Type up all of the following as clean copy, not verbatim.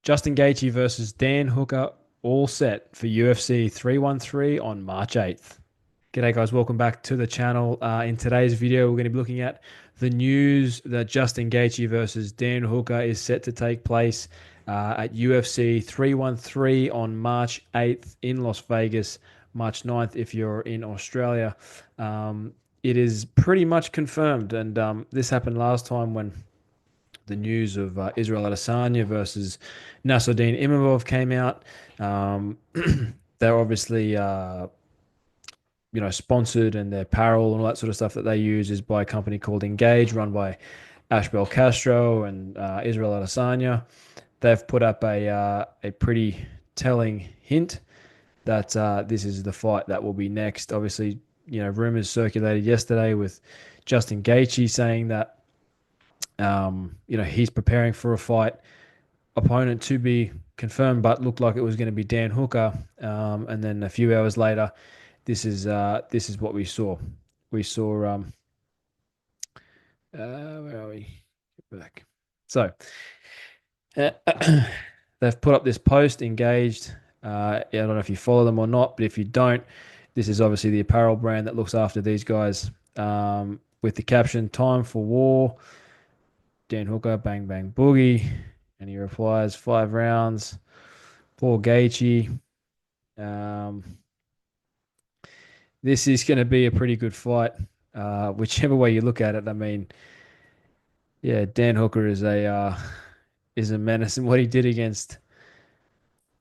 Justin Gaethje versus Dan Hooker, all set for UFC 313 on March 8th. G'day guys, welcome back to the channel. In today's video, we're going to be looking at the news that Justin Gaethje versus Dan Hooker is set to take place at UFC 313 on March 8th in Las Vegas, March 9th if you're in Australia. It is pretty much confirmed, and this happened last time when the news of Israel Adesanya versus Nassourdine Imavov came out. They're obviously, sponsored, and their apparel and all that sort of stuff that they use is by a company called Engage, run by Ashbel Castro and Israel Adesanya. They've put up a pretty telling hint that this is the fight that will be next. Obviously, rumors circulated yesterday with Justin Gaethje saying that he's preparing for a fight opponent to be confirmed, but looked like it was going to be Dan Hooker. And then a few hours later, this is what we saw. We saw where are we? Get back. So uh, they've put up this post, Engaged. I don't know if you follow them or not, but if you don't, this is obviously the apparel brand that looks after these guys. With the caption "Time for War." Dan Hooker, bang, bang, boogie. And he replies, 5 rounds. Poor Gaethje. Um, this is going to be a pretty good fight, whichever way you look at it. I mean, yeah, Dan Hooker is a menace, and what he did against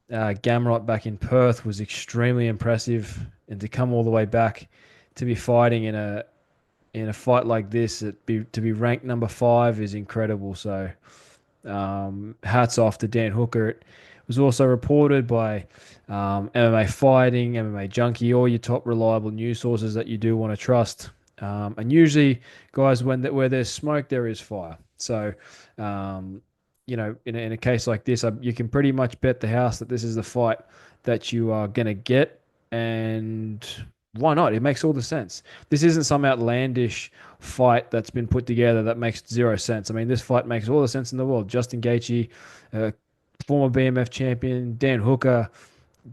Gamrot back in Perth was extremely impressive. And to come all the way back to be fighting in a fight like this, to be ranked number 5 is incredible. So hats off to Dan Hooker. It was also reported by MMA Fighting, MMA Junkie, all your top reliable news sources that you do want to trust. And usually, guys, where there's smoke, there is fire. So, in a case like this, you can pretty much bet the house that this is the fight that you are going to get. And why not? It makes all the sense. This isn't some outlandish fight that's been put together that makes zero sense. I mean, this fight makes all the sense in the world. Justin Gaethje, former BMF champion, Dan Hooker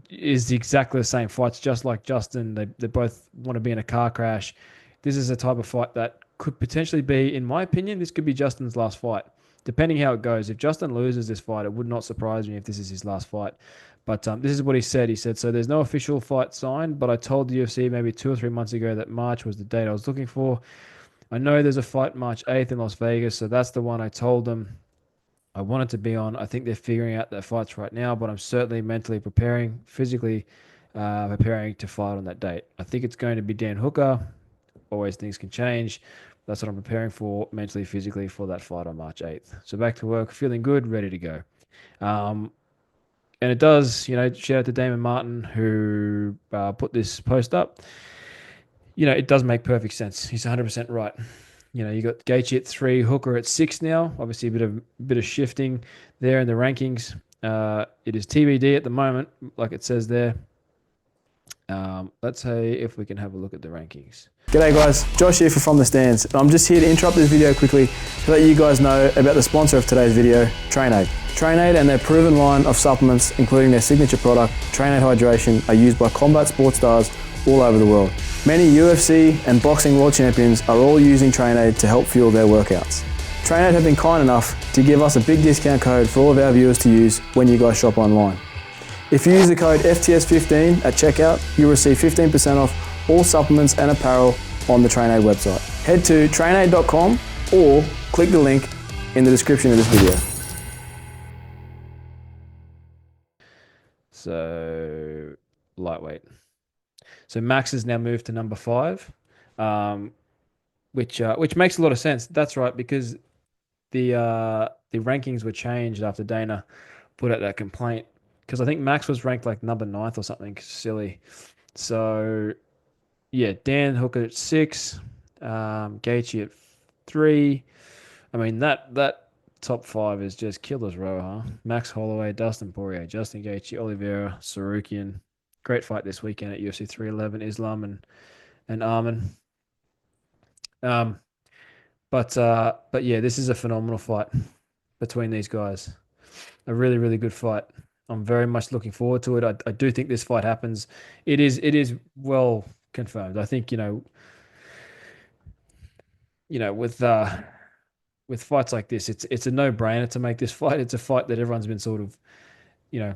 is exactly the same fights, just like Justin. They both want to be in a car crash. This is a type of fight that could potentially be, in my opinion, this could be Justin's last fight, depending how it goes. If Justin loses this fight, it would not surprise me if this is his last fight. But this is what he said. He said, so there's no official fight signed, but I told the UFC maybe 2 or 3 months ago that March was the date I was looking for. I know there's a fight March 8th in Las Vegas, so that's the one I told them I wanted to be on. I think they're figuring out their fights right now, but I'm certainly mentally preparing, physically preparing to fight on that date. I think it's going to be Dan Hooker. Always things can change. That's what I'm preparing for mentally, physically for that fight on March 8th. So back to work, feeling good, ready to go. And it does, shout out to Damon Martin who put this post up. It does make perfect sense. He's 100% right. You got Gaethje at 3, Hooker at 6 now. Obviously, a bit of shifting there in the rankings. It is TBD at the moment, like it says there. Let's say if we can have a look at the rankings. G'day guys, Josh here for From the Stands. I'm just here to interrupt this video quickly to let you guys know about the sponsor of today's video, TrainAid. TrainAid and their proven line of supplements, including their signature product, TrainAid Hydration, are used by combat sports stars all over the world. Many UFC and boxing world champions are all using TrainAid to help fuel their workouts. TrainAid have been kind enough to give us a big discount code for all of our viewers to use when you guys shop online. If you use the code FTS15 at checkout, you'll receive 15% off all supplements and apparel on the TrainAid website. Head to trainaid.com or click the link in the description of this video. So, lightweight. So Max has now moved to number 5, which makes a lot of sense. That's right, because the rankings were changed after Dana put out that complaint. Because I think Max was ranked like number 9th or something silly. So, yeah, Dan Hooker at 6, Gaethje at 3. I mean, that top 5 is just killer's row, huh? Max Holloway, Dustin Poirier, Justin Gaethje, Oliveira, Sarukian. Great fight this weekend at UFC 311, Islam and Arman. But yeah, this is a phenomenal fight between these guys. a really, really good fight. I'm very much looking forward to it. I do think this fight happens. It is well confirmed. I think, with fights like this, it's a no-brainer to make this fight. It's a fight that everyone's been sort of, you know,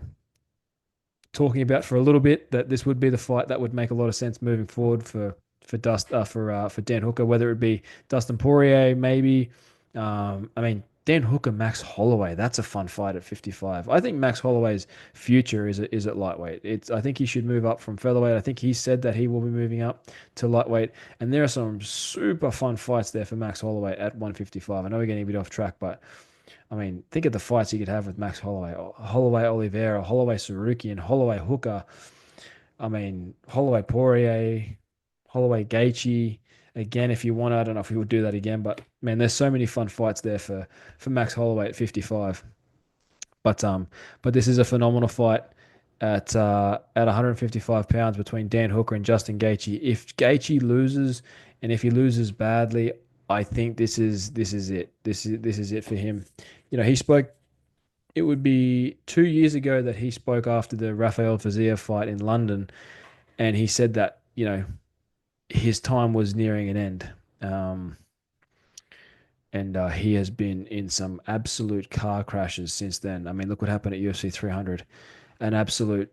talking about for a little bit, that this would be the fight that would make a lot of sense moving forward for Dan Hooker, whether it be Dustin Poirier, maybe. I mean, Dan Hooker, Max Holloway, that's a fun fight at 55. I think Max Holloway's future is at lightweight. I think he should move up from featherweight. I think he said that he will be moving up to lightweight, and there are some super fun fights there for Max Holloway at 155. I know we're getting a bit off track, but I mean, think of the fights he could have with Max Holloway, Holloway Oliveira, Holloway Sarukian, Holloway Hooker. I mean, Holloway Poirier, Holloway Gaethje. Again, if you want, I don't know if he would do that again, but man, there's so many fun fights there for Max Holloway at 55. But this is a phenomenal fight at 155 pounds between Dan Hooker and Justin Gaethje. If Gaethje loses, and if he loses badly, I think this is it. This is it for him. He spoke. It would be 2 years ago that he spoke after the Rafael Fazia fight in London, and he said that his time was nearing an end. Um, and he has been in some absolute car crashes since then. I mean, look what happened at UFC 300, an absolute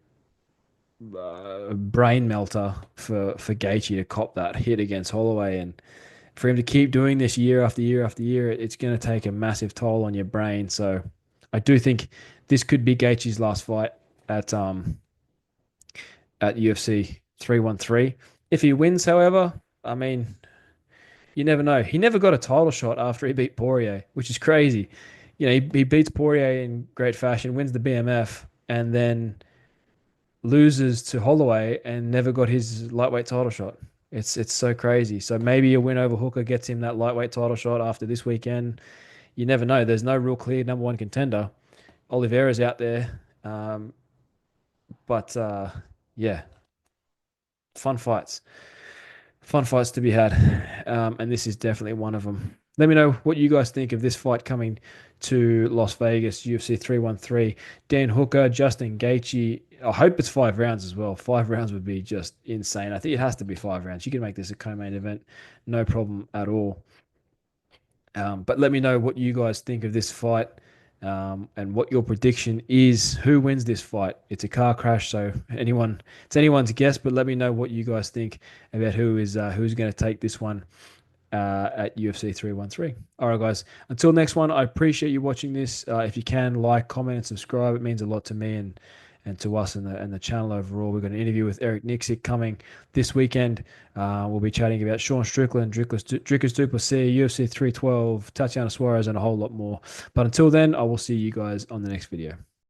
brain melter for Gaethje to cop that hit against Holloway, and for him to keep doing this year after year after year, it's going to take a massive toll on your brain. So I do think this could be Gaethje's last fight at UFC 313. If he wins, however, I mean, you never know. He never got a title shot after he beat Poirier, which is crazy. He beats Poirier in great fashion, wins the BMF, and then loses to Holloway and never got his lightweight title shot. It's so crazy. So maybe a win over Hooker gets him that lightweight title shot after this weekend. You never know. There's no real clear number one contender. Oliveira's out there. But yeah, fun fights. Fun fights to be had. And this is definitely one of them. Let me know what you guys think of this fight coming to Las Vegas, UFC 313. Dan Hooker, Justin Gaethje. I hope it's 5 rounds as well. 5 rounds would be just insane. I think it has to be 5 rounds. You can make this a co-main event, no problem at all. But let me know what you guys think of this fight, and what your prediction is. Who wins this fight? It's a car crash, so it's anyone's guess. But let me know what you guys think about who's going to take this one at UFC 313. All right, guys. Until next one, I appreciate you watching this. If you can, like, comment, and subscribe. It means a lot to me and to us and the channel overall. We've got an interview with Eric Nixick coming this weekend. We'll be chatting about Sean Strickland, Dricus Du Plessis, UFC 312, Tatiana Suarez, and a whole lot more. But until then, I will see you guys on the next video.